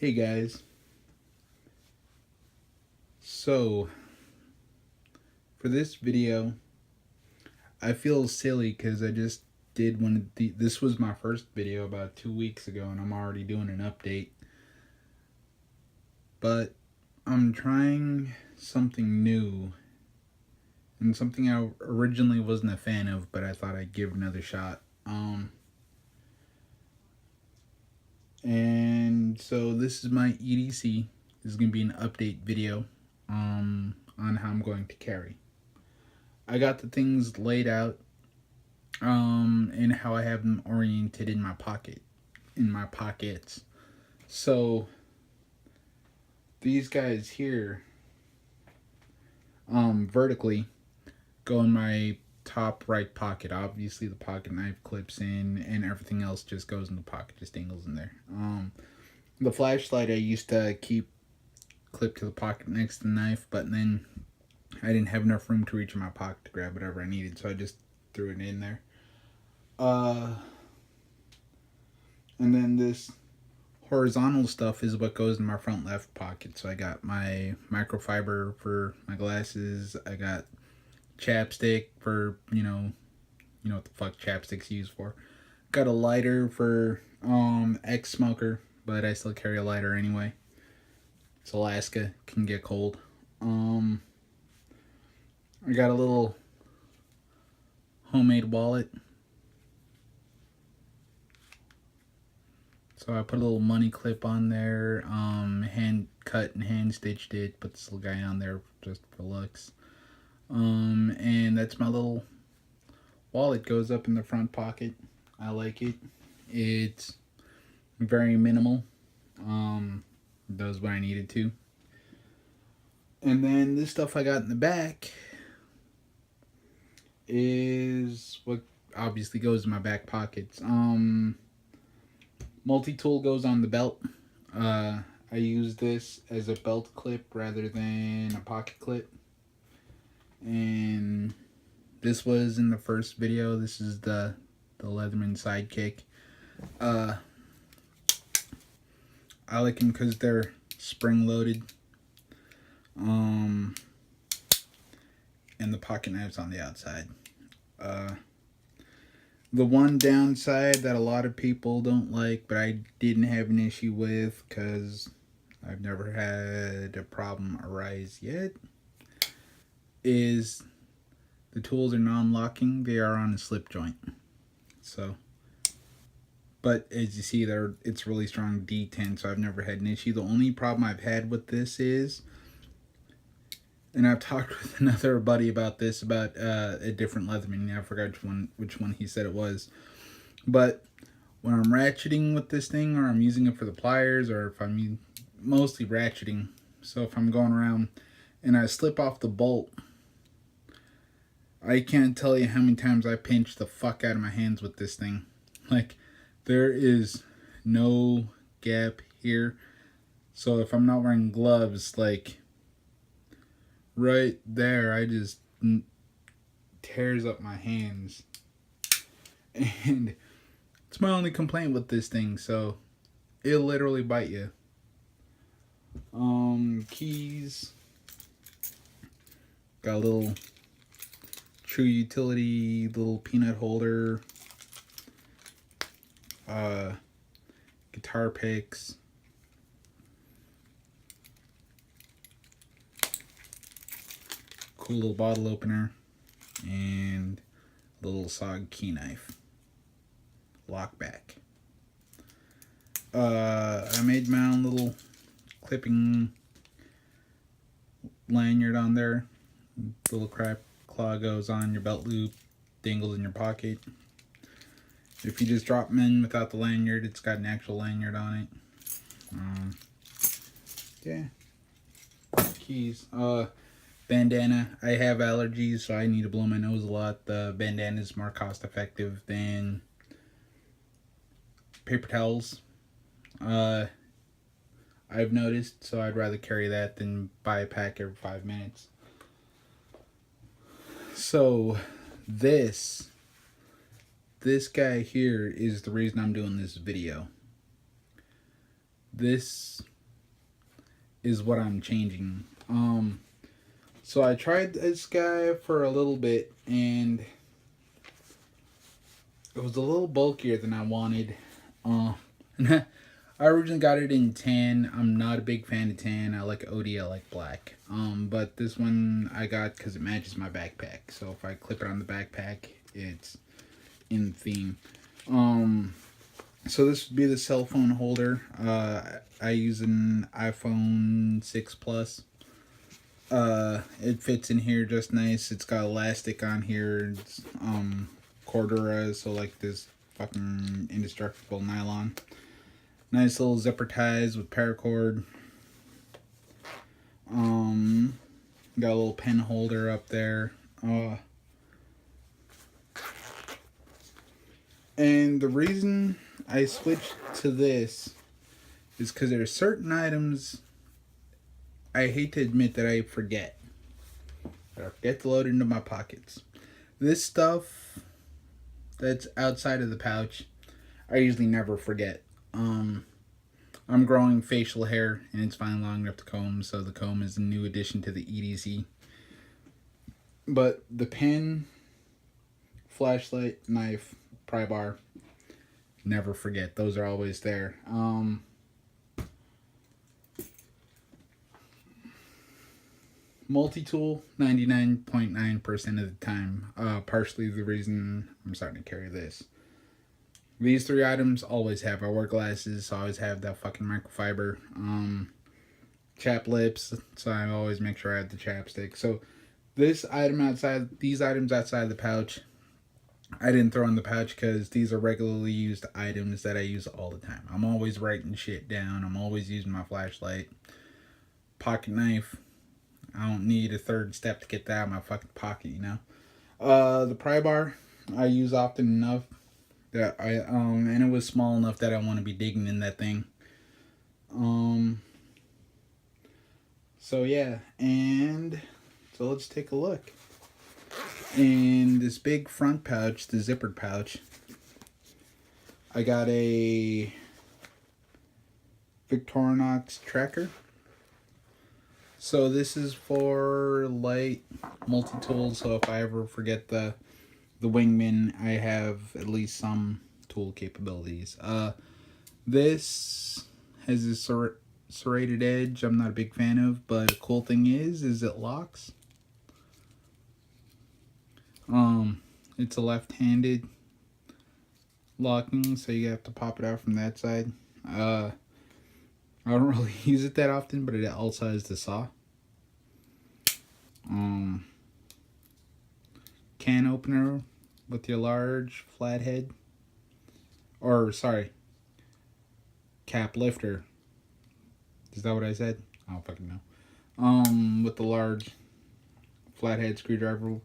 Hey guys, so for this video I feel silly because I just did one of this was my first video about 2 weeks ago and I'm already doing an update, but I'm trying something new and something I originally wasn't a fan of, but I thought I'd give another shot. And so this is my EDC. This is going to be an update video on how I'm going to carry. I got the things laid out and how I have them oriented in my pockets. So these guys here vertically go in my top right pocket. Obviously the pocket knife clips in and everything else just goes in the pocket, just dangles in there. The flashlight I used to keep clipped to the pocket next to the knife, but then I didn't have enough room to reach in my pocket to grab whatever I needed, so I just threw it in there. And then this horizontal stuff is what goes in my front left pocket. So I got my microfiber for my glasses. I got chapstick for, you know what the fuck chapstick's used for. Got a lighter for ex-smoker, but I still carry a lighter anyway. It's Alaska, can get cold. I got a little homemade wallet. So I put a little money clip on there, hand cut and hand stitched it, put this little guy on there just for looks. And that's my little wallet, goes up in the front pocket. I like it. It's very minimal. Does what I needed to. And then this stuff I got in the back is what obviously goes in my back pockets. Multi-tool goes on the belt. I use this as a belt clip rather than a pocket clip. And this was in the first video. This is the Leatherman Sidekick. I like them because they're spring-loaded. And the pocket knife's on the outside. The one downside that a lot of people don't like, but I didn't have an issue with because I've never had a problem arise yet, is the tools are non-locking. They are on a slip joint. So, but as you see there, it's really strong D10, so I've never had an issue. The only problem I've had with this is, and I've talked with another buddy about this, about a different Leatherman. I forgot which one he said it was. But when I'm ratcheting with this thing, or I'm using it for the pliers, or if I'm mostly ratcheting, so if I'm going around and I slip off the bolt, I can't tell you how many times I pinch the fuck out of my hands with this thing. Like, there is no gap here. So if I'm not wearing gloves, like, right there, I just tears up my hands. And it's my only complaint with this thing, so it'll literally bite you. Keys. Got a little True Utility little peanut holder. Guitar picks. Cool little bottle opener, and a little SOG key knife. Lock back. I made my own little clipping lanyard on there. The little crap claw goes on your belt loop, dangles in your pocket. If you just drop them in without the lanyard, it's got an actual lanyard on it. Yeah. Keys. Bandana. I have allergies, so I need to blow my nose a lot. The bandana is more cost effective than paper towels. I've noticed, so I'd rather carry that than buy a pack every 5 minutes. So this guy here is the reason I'm doing this video. This is what I'm changing. So I tried this guy for a little bit, and it was a little bulkier than I wanted. I originally got it in tan. I'm not a big fan of tan. I like OD, I like black. But this one I got because it matches my backpack. So if I clip it on the backpack, it's in theme. So this would be the cell phone holder. I use an iPhone 6 Plus. It fits in here just nice. It's got elastic on here. It's corduroy, so like this fucking indestructible nylon. Nice little zipper ties with paracord. Got a little pen holder up there. And the reason I switched to this is because there are certain items I hate to admit that I forget. I forget to load into my pockets. This stuff that's outside of the pouch, I usually never forget. I'm growing facial hair and it's finally long enough to comb, so the comb is a new addition to the EDC. But the pen, flashlight, knife, pry bar, never forget. Those are always there. Multi-tool 99.9% of the time. Partially the reason I'm starting to carry this. These three items always have. I wear glasses, so I always have that fucking microfiber. Chap lips, so I always make sure I have the chapstick. So these items outside the pouch, I didn't throw in the pouch because these are regularly used items that I use all the time. I'm always writing shit down. I'm always using my flashlight. Pocket knife. I don't need a third step to get that out of my fucking pocket, you know. The pry bar I use often enough that and it was small enough that I want to be digging in that thing. So yeah, and so let's take a look. In this big front pouch, the zippered pouch, I got a Victorinox tracker. So this is for light multi-tools, so if I ever forget the wingman, I have at least some tool capabilities. This has a serrated edge I'm not a big fan of, but the cool thing is it locks. It's a left-handed locking, so you have to pop it out from that side. I don't really use it that often, but it also has the saw. Can opener with your large flathead. Or, sorry, cap lifter. Is that what I said? I don't fucking know. With the large flathead screwdriver. We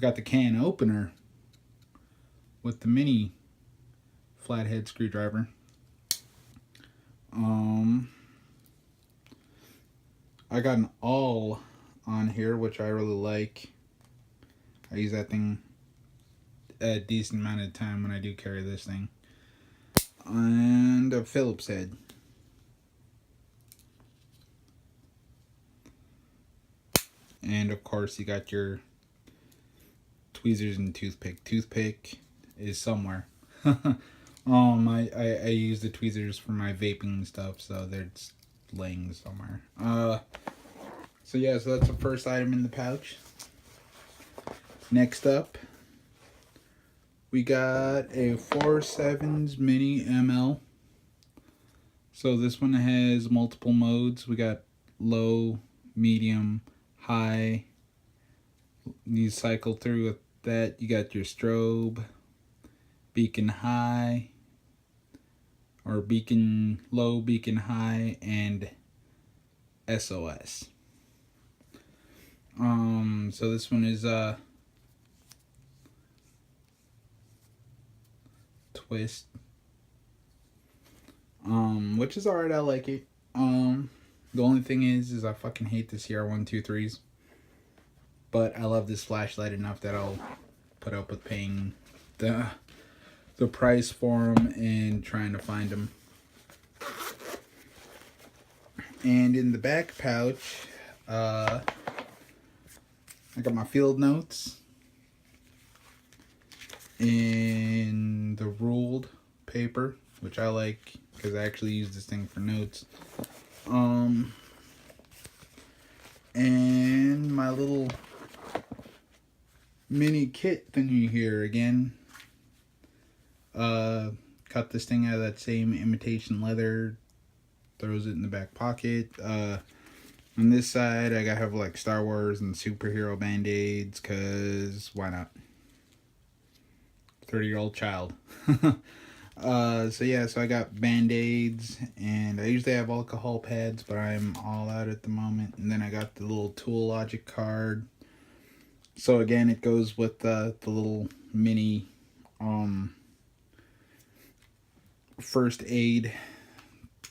got the can opener with the mini flathead screwdriver. I got an awl on here, which I really like. I use that thing a decent amount of time when I do carry this thing. And a Phillips head. And of course you got your tweezers and toothpick. Toothpick is somewhere. I use the tweezers for my vaping stuff, so they're just laying somewhere. So yeah, so that's the first item in the pouch. Next up, we got a 4.7 mini ML. So this one has multiple modes. We got low, medium, high. You cycle through with that. You got your strobe, beacon high, or beacon low, beacon high, and SOS. So this one is twist. Which is alright, I like it. The only thing is I fucking hate the CR123s. But I love this flashlight enough that I'll put up with paying the price for them and trying to find them. And in the back pouch, I got my field notes in the ruled paper, which I like because I actually use this thing for notes. And my little mini kit thingy here again. Cut this thing out of that same imitation leather, throws it in the back pocket. On this side, I gotta have like Star Wars and superhero band-aids, cause why not? 30-year-old child. So yeah, so I got band-aids, and I usually have alcohol pads, but I'm all out at the moment. And then I got the little Tool Logic card. So again, it goes with the little mini first aid.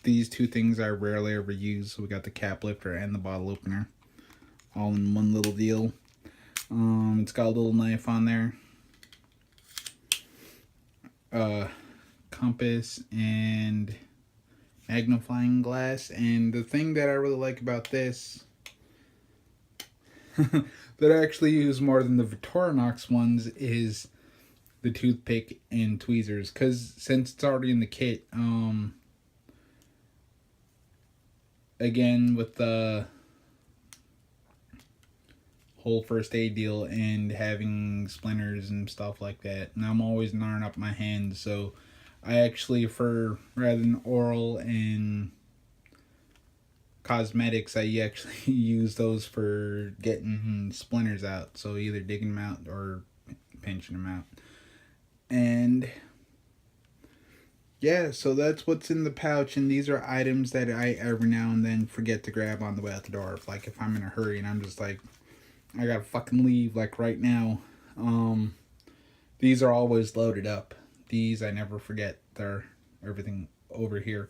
These two things I rarely ever use. So we got the cap lifter and the bottle opener all in one little deal. It's got a little knife on there. Compass and magnifying glass. And the thing that I really like about this that I actually use more than the Victorinox ones is the toothpick and tweezers, because since it's already in the kit, again with the whole first aid deal and having splinters and stuff like that, and I'm always gnarring up my hands, so I actually, for rather than oral and cosmetics, I actually use those for getting splinters out, so either digging them out or pinching them out. And yeah, so that's what's in the pouch, and these are items that I every now and then forget to grab on the way out the door. If I'm in a hurry and I'm just like, I gotta fucking leave like right now, these are always loaded up. These I never forget. They're everything over here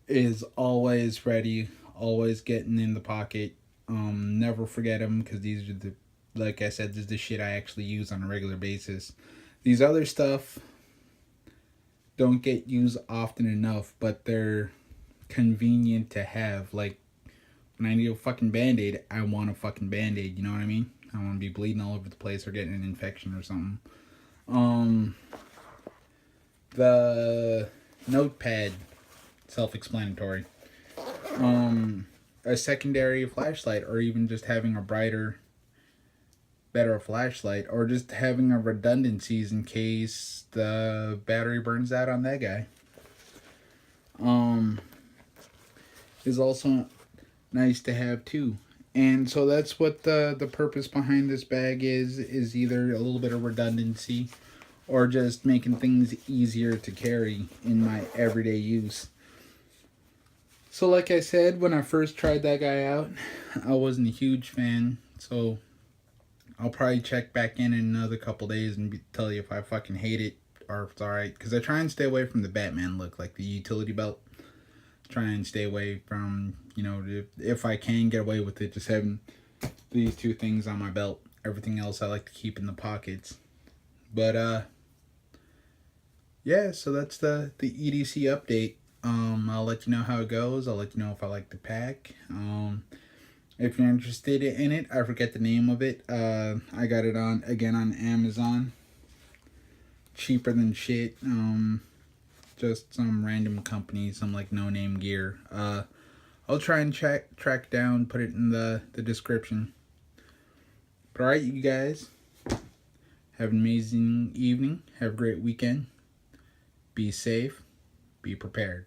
is always ready, always getting in the pocket. Never forget them, because these are the, like I said, this is the shit I actually use on a regular basis. These other stuff don't get used often enough, but they're convenient to have. Like, when I need a fucking band-aid, I want a fucking band-aid, you know what I mean? I want to be bleeding all over the place or getting an infection or something. The notepad, self-explanatory. A secondary flashlight, or even just having a brighter, better flashlight, or just having a redundancies in case the battery burns out on that guy, is also nice to have too. And so that's what the purpose behind this bag is either a little bit of redundancy or just making things easier to carry in my everyday use. So like I said, when I first tried that guy out, I wasn't a huge fan, so I'll probably check back in another couple days and tell you if I fucking hate it or if it's alright, because I try and stay away from the Batman look, like the utility belt. Try and stay away from, you know, if I can get away with it, just having these two things on my belt. Everything else I like to keep in the pockets. But yeah, so that's the EDC update. I'll let you know how it goes. I'll let you know if I like the pack. If you're interested in it, I forget the name of it. I got it on Amazon. Cheaper than shit. Just some random company, some like no-name gear. I'll try and track down, put it in the description. But alright, you guys. Have an amazing evening. Have a great weekend. Be safe. Be prepared.